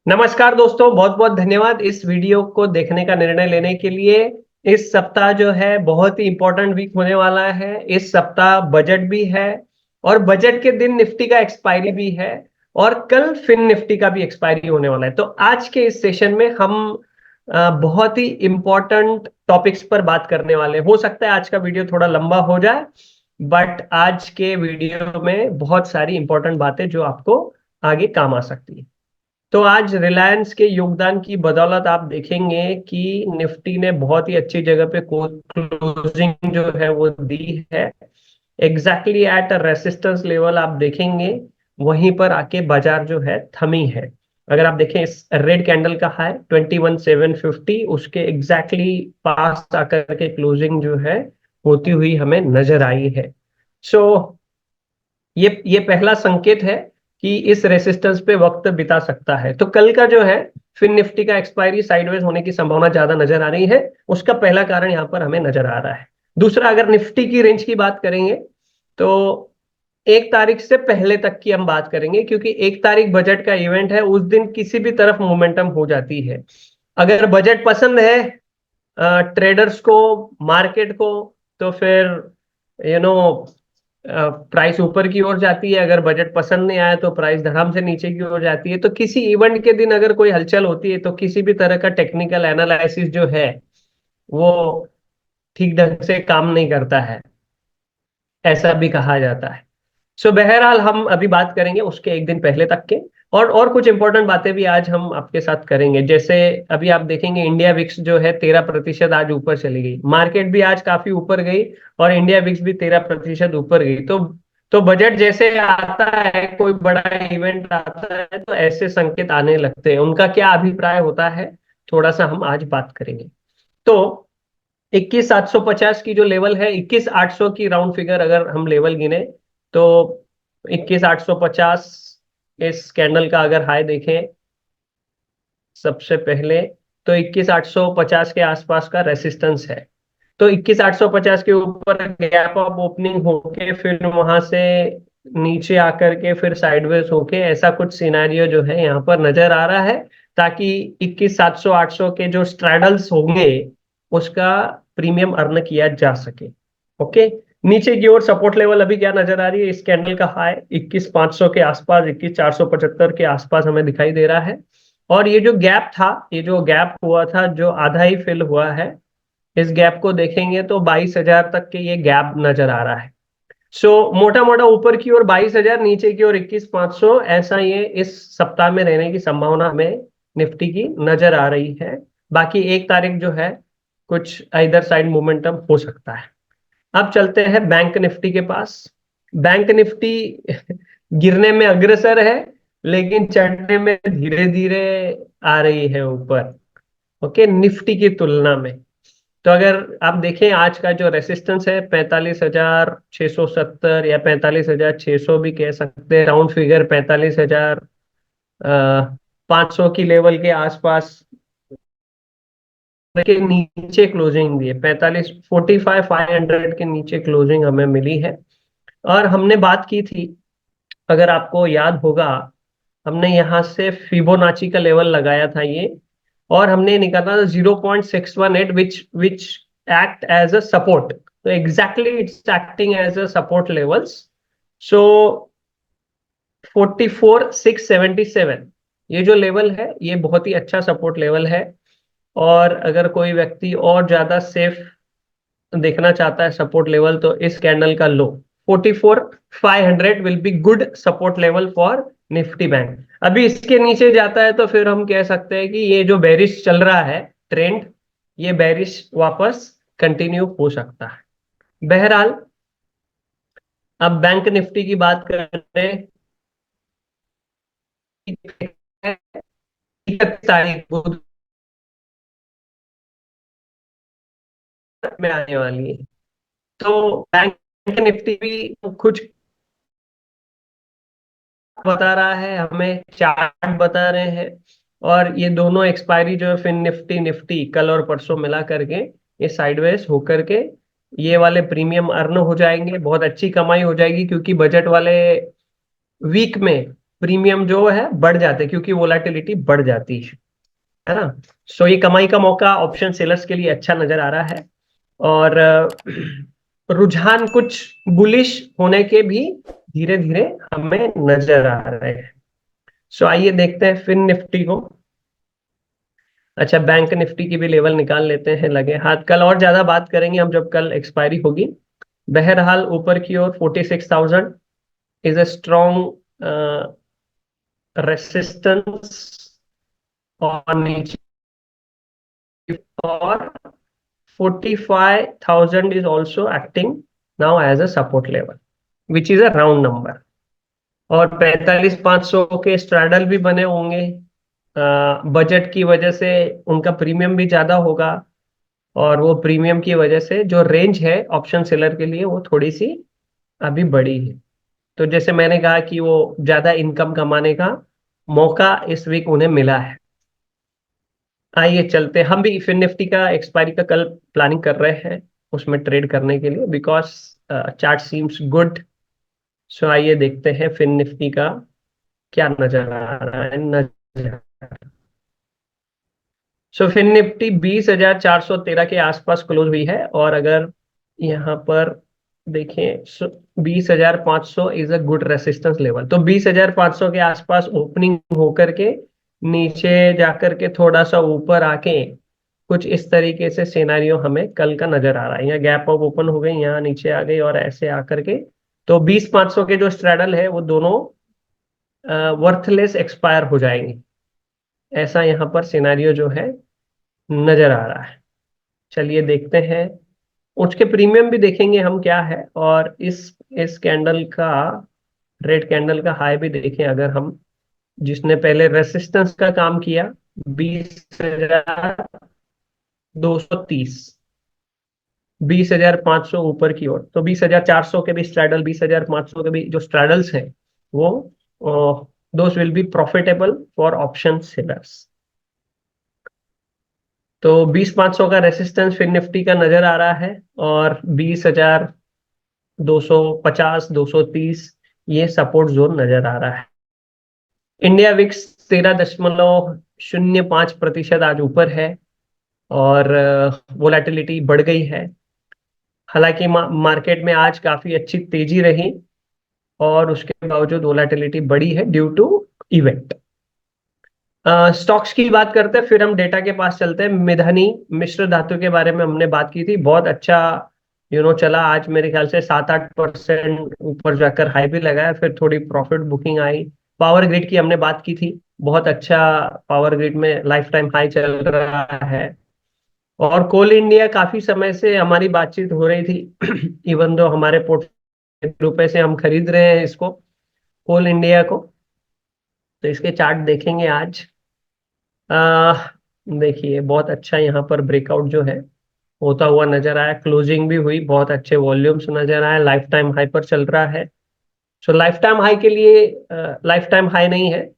नमस्कार दोस्तों, बहुत बहुत धन्यवाद इस वीडियो को देखने का निर्णय लेने के लिए। इस सप्ताह जो है बहुत ही इंपॉर्टेंट वीक होने वाला है। इस सप्ताह बजट भी है और बजट के दिन निफ्टी का एक्सपायरी भी है और कल फिन निफ्टी का भी एक्सपायरी होने वाला है। तो आज के इस सेशन में हम बहुत ही इंपॉर्टेंट टॉपिक्स पर बात करने वाले हैं। हो सकता है आज का वीडियो थोड़ा लंबा हो जाए, बट आज के वीडियो में बहुत सारी इंपॉर्टेंट बातें जो आपको आगे काम आ सकती है। तो आज रिलायंस के योगदान की बदौलत आप देखेंगे कि निफ्टी ने बहुत ही अच्छी जगह पे क्लोजिंग जो है वो दी है। एग्जैक्टली एट रेसिस्टेंस लेवल आप देखेंगे, वहीं पर आके बाजार जो है थमी है। अगर आप देखें इस रेड कैंडल का हाई 21,750, उसके एग्जैक्टली पास आकर के क्लोजिंग जो है होती हुई हमें नजर आई है। सो ये पहला संकेत है कि इस रेसिस्टेंस पे वक्त बिता सकता है। तो कल का जो है फिर निफ्टी का एक्सपायरी साइडवेज होने की संभावना ज्यादा नजर आ रही है। उसका पहला कारण यहाँ पर हमें नजर आ रहा है। दूसरा, अगर निफ्टी की रेंज की बात करेंगे तो 1 तारीख से पहले तक की हम बात करेंगे, क्योंकि 1 तारीख बजट का इवेंट है। उस दिन किसी भी तरफ मोमेंटम हो जाती है। अगर बजट पसंद है ट्रेडर्स को, मार्केट को, तो फिर यू नो प्राइस ऊपर की ओर जाती है। अगर बजट पसंद नहीं आया तो प्राइस धड़ाम से नीचे की ओर जाती है। तो किसी इवेंट के दिन अगर कोई हलचल होती है तो किसी भी तरह का टेक्निकल एनालिसिस जो है वो ठीक ढंग से काम नहीं करता है, ऐसा भी कहा जाता है। सो बहरहाल हम अभी बात करेंगे उसके एक दिन पहले तक के। और कुछ इंपॉर्टेंट बातें भी आज हम आपके साथ करेंगे। जैसे अभी आप देखेंगे इंडिया विक्स जो है 13% आज ऊपर चली गई। मार्केट भी आज काफी ऊपर गई और इंडिया विक्स भी 13% ऊपर गई। तो बजट जैसे आता है, कोई बड़ा इवेंट आता है, तो ऐसे संकेत आने लगते हैं। उनका क्या अभिप्राय होता है, थोड़ा सा हम आज बात करेंगे। तो 21,750 की जो लेवल है, 21,800 की राउंड फिगर अगर हम लेवल गिने तो 21,850 इस कैंडल का अगर हाई देखें सबसे पहले, तो 21,850 के आसपास का रेसिस्टेंस है। तो 21,850 के ऊपर गैप अप ओपनिंग होके फिर वहां से नीचे आकर के फिर साइडवेज होके ऐसा कुछ सिनेरियो जो है यहाँ पर नजर आ रहा है, ताकि 21,700 800 के जो स्ट्रैडल्स होंगे उसका प्रीमियम अर्न किया जा सके। ओके, नीचे की ओर सपोर्ट लेवल अभी क्या नजर आ रही है, इस कैंडल का हाई 21,500 के आसपास, 21,475 के आसपास हमें दिखाई दे रहा है। और ये जो गैप था, ये जो गैप हुआ था जो आधा ही फिल हुआ है, इस गैप को देखेंगे तो 22,000 तक के ये गैप नजर आ रहा है। सो मोटा मोटा ऊपर की ओर 22,000, नीचे की ओर 21,500, ऐसा ये इस सप्ताह में रहने की संभावना हमें निफ्टी की नजर आ रही है। बाकी 1 तारीख जो है कुछ इधर साइड मोमेंटम हो सकता है। अब चलते हैं बैंक निफ्टी के पास। बैंक निफ्टी गिरने में अग्रसर है, लेकिन चढ़ने में धीरे धीरे आ रही है ऊपर, ओके, निफ्टी की तुलना में। तो अगर आप देखें आज का जो रेसिस्टेंस है 45,670 या 45,600 भी कह सकते हैं, राउंड फिगर 45,500 की लेवल के आसपास के नीचे क्लोजिंग दी है। 45,500 के नीचे क्लोजिंग हमें मिली है। और हमने बात की थी, अगर आपको याद होगा, हमने यहाँ से फिबोनाची का लेवल लगाया था ये, और हमने निकाला था 0.618, which act as a support. तो exactly it's acting as a support levels. So 44,677 ये जो लेवल है ये बहुत ही अच्छा सपोर्ट लेवल है। और अगर कोई व्यक्ति और ज्यादा सेफ देखना चाहता है सपोर्ट लेवल, तो इस कैंडल का लो 44,500 will be good support level for Nifty bank. अभी इसके नीचे जाता है तो फिर हम कह सकते हैं कि ये जो बेरिश चल रहा है ट्रेंड, ये बेरिश वापस कंटिन्यू हो सकता है। बहरहाल अब बैंक निफ्टी की बात करें, 31 तारीख बुध में आने वाली है। तो बैंक निफ्टी भी कुछ बता रहा है, हमें चार्ट बता रहे हैं। और ये दोनों एक्सपायरी जो है फिन निफ्टी निफ्टी कल और परसों मिला करके ये साइडवेज होकर के ये वाले प्रीमियम अर्न हो जाएंगे। बहुत अच्छी कमाई हो जाएगी, क्योंकि बजट वाले वीक में प्रीमियम जो है बढ़ जाते हैं क्योंकि वोलेटिलिटी बढ़ जाती है ना। सो ये कमाई का मौका ऑप्शन सेलर्स के लिए अच्छा नजर आ रहा है। और रुझान कुछ बुलिश होने के भी धीरे धीरे हमें नजर आ रहे हैं। सो आइए देखते हैं फिन निफ्टी को। अच्छा, बैंक निफ्टी की भी लेवल निकाल लेते हैं लगे हाथ। कल और ज्यादा बात करेंगे हम जब कल एक्सपायरी होगी। बहरहाल ऊपर की ओर 46,000 इज अ स्ट्रॉन्ग रेसिस्टेंस, और नीचे और 45,000 is also acting now as a support level, which is a round number। और 45,500 के स्ट्रैडल भी बने होंगे, बजट की वजह से उनका प्रीमियम भी ज्यादा होगा, और वो प्रीमियम की वजह से जो रेंज है ऑप्शन सेलर के लिए वो थोड़ी सी अभी बड़ी है। तो जैसे मैंने कहा कि वो ज्यादा इनकम कमाने का मौका इस वीक उन्हें मिला है। आइए चलते हैं। हम भी फिन निफ्टी का एक्सपायरी का कल प्लानिंग कर रहे हैं उसमें ट्रेड करने के लिए, बिकॉज चार्ट सीम्स गुड। सो आइए देखते हैं फिन निफ्टी का क्या नजर आ रहा है नजर। सो फिन निफ्टी 20,413 के आसपास क्लोज हुई है, और अगर यहाँ पर देखें 20,500 is a good resistance level. तो 20,500 के आसपास ओपनिंग होकर के नीचे जाकर के थोड़ा सा ऊपर आके कुछ इस तरीके से सिनेरियो हमें कल का नजर आ रहा है। यहाँ गैप अप ओपन हो गई, यहाँ नीचे आ गई, और ऐसे आकर के तो 20,500 के जो स्ट्रैडल है वो दोनों वर्थलेस एक्सपायर हो जाएंगे। ऐसा यहाँ पर सिनेरियो जो है नजर आ रहा है। चलिए देखते हैं, उसके प्रीमियम भी देखेंगे हम क्या है, और इस कैंडल का, रेड कैंडल का हाई भी देखें अगर हम, जिसने पहले रेसिस्टेंस का काम किया 20,230, 20,500 ऊपर की ओर, तो 20,400 के भी स्ट्रैडल, 20,500 के भी जो स्ट्रैडल्स हैं वो those will be profitable for option sellers. तो 20,500 का रेसिस्टेंस फिर निफ्टी का नजर आ रहा है, और 20,250, 230 ये सपोर्ट जोन नजर आ रहा है। इंडिया विक्स 13.05% आज ऊपर है, और वोलेटिलिटी बढ़ गई है। हालांकि मार्केट में आज काफी अच्छी तेजी रही, और उसके बावजूद वोलेटिलिटी बढ़ी है ड्यू टू इवेंट। स्टॉक्स की बात करते हैं, फिर हम डेटा के पास चलते हैं। मिधानी मिश्र धातु के बारे में हमने बात की थी, बहुत अच्छा चला आज, मेरे ख्याल से 7-8% ऊपर जाकर हाई भी लगाया, फिर थोड़ी प्रॉफिट बुकिंग आई। पावर ग्रिड की हमने बात की थी, बहुत अच्छा पावर ग्रिड में लाइफ टाइम हाई चल रहा है। और कोल इंडिया काफी समय से हमारी बातचीत हो रही थी इवन दो हमारे पोर्टफोलियो रुपए से हम खरीद रहे हैं इसको, कोल इंडिया को। तो इसके चार्ट देखेंगे आज। आ, देखिए बहुत अच्छा यहाँ पर ब्रेकआउट जो है होता हुआ नजर आया, क्लोजिंग भी हुई, बहुत अच्छे वॉल्यूम्स नजर आए, लाइफ टाइम हाई पर चल रहा है। सो लाइफ टाइम हाई के लिए, लाइफ टाइम हाई नहीं है,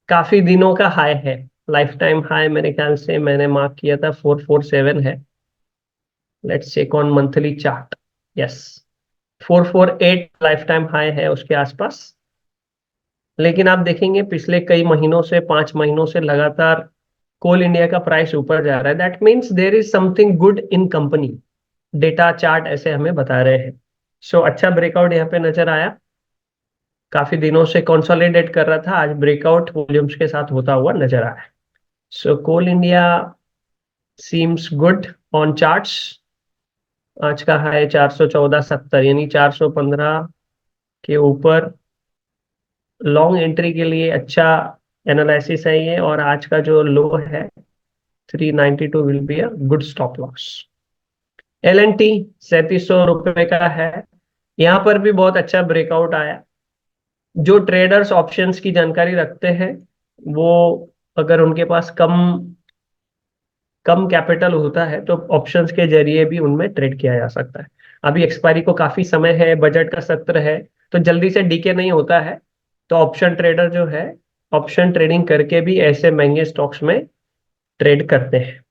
काफी दिनों का हाई है। लाइफ टाइम हाई मेरे ख्याल से मैंने मार्क किया था 447 है। Let's check on monthly chart. Yes, 448 life time high है उसके आसपास। लेकिन आप देखेंगे पिछले कई महीनों से, 5 महीनों से लगातार कोल इंडिया का प्राइस ऊपर जा रहा है। That means there is something good in company, data chart ऐसे हमें बता रहे हैं। सो अच्छा ब्रेकआउट यहाँ पे नजर आया, काफी दिनों से कंसोलिडेट कर रहा था, आज ब्रेकआउट वॉल्यूम्स के साथ होता हुआ नजर आया। So Coal India seems good on charts. आज का हाई 414.70, यानी 415 के ऊपर लॉन्ग एंट्री के लिए अच्छा एनालिसिस है ये। और आज का जो लो है 392 will be a good stop loss. LNT 3700 रुपए का है, यहाँ पर भी बहुत अच्छा ब्रेकआउट आया। जो ट्रेडर्स ऑप्शंस की जानकारी रखते हैं वो, अगर उनके पास कम कम कैपिटल होता है तो ऑप्शंस के जरिए भी उनमें ट्रेड किया जा सकता है। अभी एक्सपायरी को काफी समय है, बजट का सत्र है, तो जल्दी से डीके नहीं होता है। तो ऑप्शन ट्रेडर जो है ऑप्शन ट्रेडिंग करके भी ऐसे महंगे स्टॉक्स में ट्रेड करते हैं।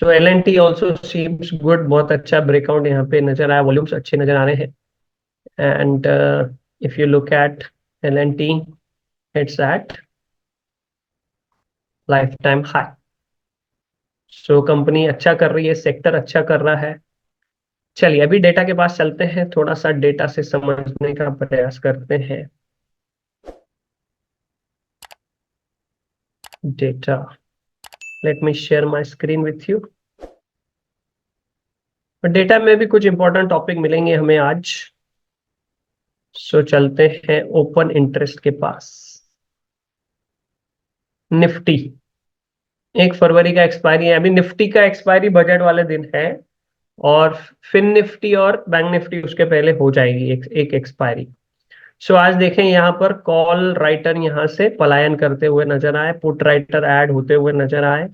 सो LNT ऑल्सो सीम्स गुड, बहुत अच्छा ब्रेकआउट यहाँ पे नजर आया, वॉल्यूम्स अच्छे नजर आ रहे हैं। And if you look at L&T, it's at lifetime high. So company अच्छा कर रही है, सेक्टर अच्छा कर रहा है। चलिए अभी डेटा के पास चलते हैं, थोड़ा सा डेटा से समझने का प्रयास करते हैं। Data, let me share my screen with you. Data में भी कुछ इंपॉर्टेंट टॉपिक मिलेंगे हमें आज। सो चलते हैं ओपन इंटरेस्ट के पास। निफ्टी 1 फरवरी का एक्सपायरी है, अभी निफ्टी का एक्सपायरी बजट वाले दिन है, और फिन निफ्टी और बैंक निफ्टी उसके पहले हो जाएगी एक एक्सपायरी। सो आज देखें यहाँ पर कॉल राइटर यहाँ से पलायन करते हुए नजर आए, पुट राइटर ऐड होते हुए नजर आए।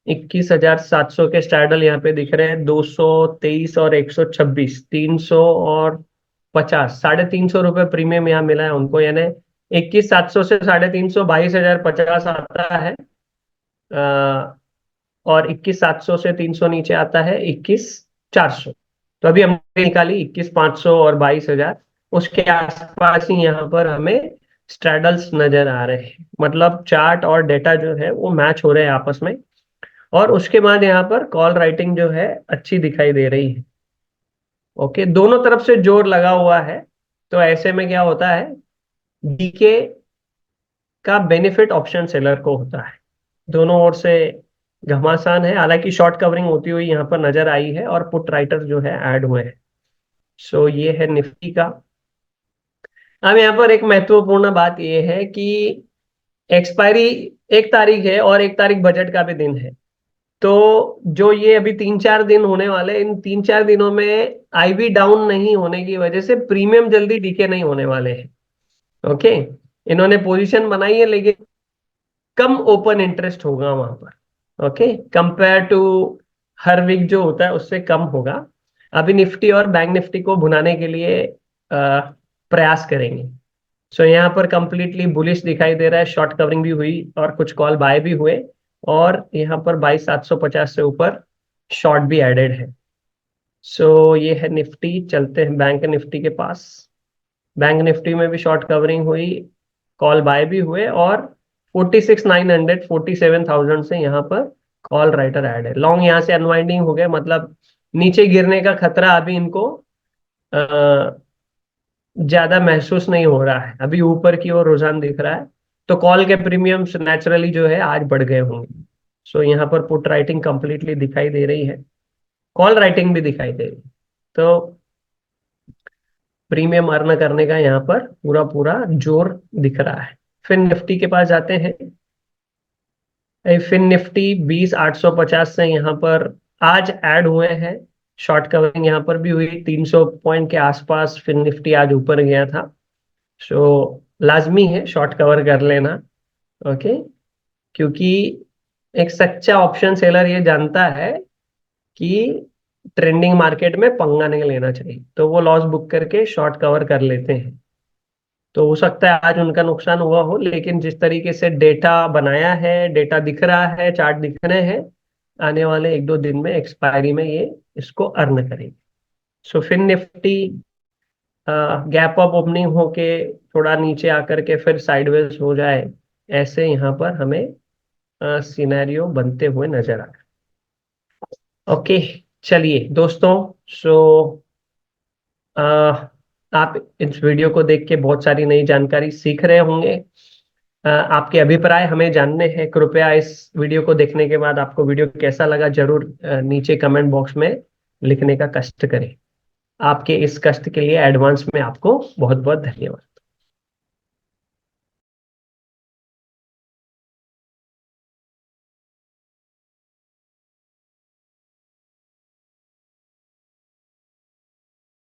21,700 के स्ट्रैडल यहाँ पे दिख रहे हैं, 223 और 126, 300 और 50, 350 रुपये प्रीमियम यहाँ मिला है उनको, यानी 21,700 से 350, 22,050 आता है। और 21,700 से 300 नीचे आता है 21,400। तो अभी हमने निकाली 21,500 और 22,000, उसके आसपास ही यहाँ पर हमें स्ट्रैडल्स नजर आ रहे हैं, मतलब चार्ट और डेटा जो है वो मैच हो रहे हैं आपस में। और उसके बाद यहाँ पर कॉल राइटिंग जो है अच्छी दिखाई दे रही है। ओके, दोनों तरफ से जोर लगा हुआ है, तो ऐसे में क्या होता है, डीके का बेनिफिट ऑप्शन सेलर को होता है। दोनों ओर से घमासान है, हालांकि शॉर्ट कवरिंग होती हुई यहाँ पर नजर आई है और पुट राइटर जो है ऐड हुए हैं। सो ये है निफ्टी का। अब यहाँ पर एक महत्वपूर्ण बात ये है कि एक्सपायरी 1 तारीख है और 1 तारीख बजट का भी दिन है। तो जो ये अभी 3-4 दिन होने वाले, इन 3-4 दिनों में आईवी डाउन नहीं होने की वजह से प्रीमियम जल्दी डीके नहीं होने वाले हैं। ओके, इन्होंने पोजीशन बनाई है लेकिन कम ओपन इंटरेस्ट होगा वहां पर। ओके, कंपेयर टू हर वीक जो होता है उससे कम होगा। अभी निफ्टी और बैंक निफ्टी को भुनाने के लिए प्रयास करेंगे। सो यहाँ पर कंप्लीटली बुलिश दिखाई दे रहा है, शॉर्ट कवरिंग भी हुई और कुछ कॉल बाय भी हुए, और यहाँ पर 22,750 से ऊपर शॉर्ट भी एडेड है। सो ये है निफ्टी। चलते हैं बैंक निफ्टी के पास। बैंक निफ्टी में भी शॉर्ट कवरिंग हुई, कॉल बाय भी हुए, और 46,900, 47,000 से यहाँ पर कॉल राइटर ऐड है। लॉन्ग यहाँ से अनवाइंडिंग हो गए, मतलब नीचे गिरने का खतरा अभी इनको ज्यादा महसूस नहीं हो रहा है, अभी ऊपर की ओर रुझान दिख रहा है। तो कॉल के प्रीमियम्स नेचुरली जो है आज बढ़ गए होंगे। सो यहाँ पर पुट राइटिंग कंप्लीटली दिखाई दे रही है, कॉल राइटिंग भी दिखाई दे रही है। तो प्रीमियम अर्न करने का यहाँ पर पूरा पूरा जोर दिख रहा है। फिर निफ्टी के पास जाते हैं। फिर निफ्टी 20,850 से यहाँ पर आज ऐड हुए हैं, शॉर्ट कवरिंग यहाँ पर भी हुई, 300 पॉइंट के आसपास फिर निफ्टी आज ऊपर गया था। सो लाजमी है शॉर्ट कवर कर लेना। ओके, क्योंकि एक सच्चा ऑप्शन सेलर ये जानता है कि ट्रेंडिंग मार्केट में पंगा नहीं लेना चाहिए, तो वो लॉस बुक करके शॉर्ट कवर कर लेते हैं। तो हो सकता है आज उनका नुकसान हुआ हो, लेकिन जिस तरीके से डेटा बनाया है, डेटा दिख रहा है, चार्ट दिख रहे हैं, आने वाले 1-2 दिन में एक्सपायरी में ये इसको अर्न करेंगे। सो फिर निफ्टी गैप अप ओपनिंग होके थोड़ा नीचे आकर के फिर साइडवेज हो जाए, ऐसे यहाँ पर हमें सिनेरियो बनते हुए नजर आ रहा है। ओके, चलिए दोस्तों, सो आप इस वीडियो को देख के बहुत सारी नई जानकारी सीख रहे होंगे। आपके अभिप्राय हमें जानने हैं। कृपया इस वीडियो को देखने के बाद आपको वीडियो कैसा लगा जरूर नीचे कमेंट बॉक्स में लिखने का कष्ट करें। आपके इस कष्ट के लिए एडवांस में आपको बहुत बहुत धन्यवाद।